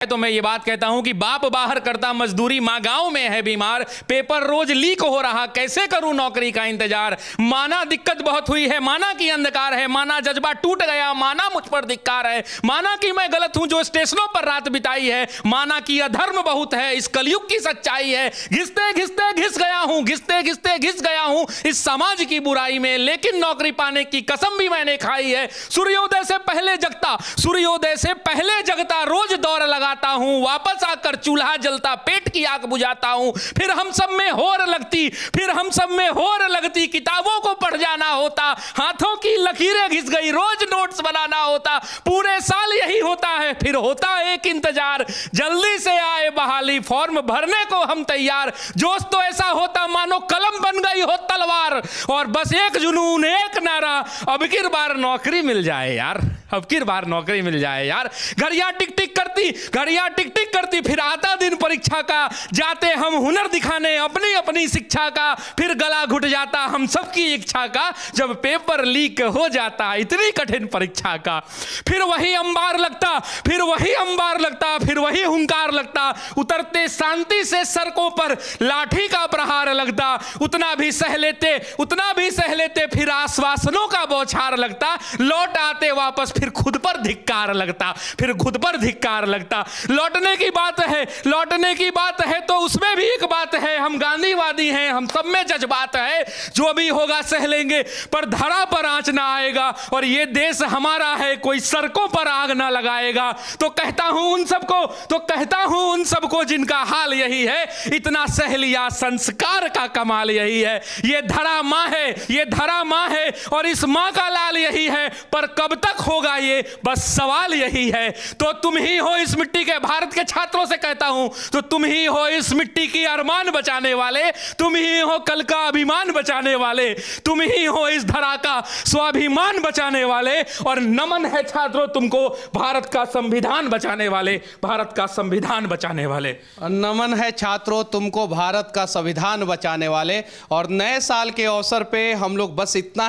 तो मैं ये बात कहता हूं कि बाप बाहर करता मजदूरी, मां गांव में है बीमार, पेपर रोज लीक हो रहा, कैसे करूं नौकरी का इंतजार। माना दिक्कत बहुत हुई है, माना कि अंधकार है, माना जज्बा टूट गया, माना मुझ पर धिक्कार है, माना कि मैं गलत हूं जो स्टेशनों पर रात बिताई है, माना कि अधर्म बहुत है, इस कलयुग की सच्चाई है। घिसते घिसते घिस गया हूं, घिसते घिसते घिस गया हूं इस समाज की बुराई में, लेकिन नौकरी पाने की कसम भी मैंने खाई है। सूर्योदय से पहले जगता, सूर्योदय से पहले जगता, रोज दौड़ लगा हूं, वापस आकर चूल्हा जलता, पेट की आग बुझाता हूं। फिर हम सब में होर लगती, फिर हम सब में होर लगती, किताबों को पढ़ जाना होता, हाथों की लकीरें घिस गई, रोज नोट्स बनाना होता, पूरे साल यही होता है। फिर होता एक इंतजार, जल्दी से आए बहाली, फॉर्म भरने को हम तैयार। जोश तो ऐसा होता मानो कलम बन गई हो तलवार, और बस एक जुनून, एक नारा, अब की बार नौकरी मिल जाए यार, अब की बार नौकरी मिल जाए यार। घड़ियां टिक टिक करती, घड़ियां टिक टिक करती, फिर आता दिन परीक्षा का, जाते हम हुनर दिखाने अपनी अपनी शिक्षा का, फिर गला घुट जाता हम सबकी इच्छा का, जब पेपर लीक हो जाता इतनी कठिन परीक्षा का। फिर वही अंबार लगता, फिर वही अंबार लगता, फिर वही हुंकार लगता, उतरते शांति से सड़कों पर लाठी का प्रहार लगता, उतना भी सह लेते, उतना भी सह लेते, फिर आश्वासनों का बौछार लगता, लौट आते वापस फिर खुद पर धिक्कार लगता, फिर खुद पर धिक्कार लगता। लौटने की बात है, लौटने की बात है तो उसमें भी एक बात है, हम गांधीवादी हैं, हम सब में जज्बात है, जो भी होगा सह लेंगे, पर धरा पर आंच ना आएगा, और ये देश हमारा है, कोई सड़कों पर आग ना लगाएगा। तो कहता हूं उन सबको, तो कहता हूं उन सबको जिनका हाल यही है, इतना सह लिया संस्कार का कमाल यही है। ये धरा मां है, ये धरा मां है, और इस मां का लाल यही है, पर कब तक होगा ये बस सवाल यही है। तो तुम ही हो इस मिट्टी के, भारत के छात्रों से कहता हूं, तो तुम ही हो इस मिट्टी की अरमान बचाने वाले, तुम ही हो कल का अभिमान बचाने वाले, तुम ही हो इस धरा का स्वाभिमान बचाने वाले, और नमन है छात्रों तुमको भारत का संविधान बचाने वाले, भारत का संविधान बचाने वाले। नमन है छात्रों तुमको भारत का संविधान बचाने वाले। और नए साल के अवसर पे हम लोग बस इतना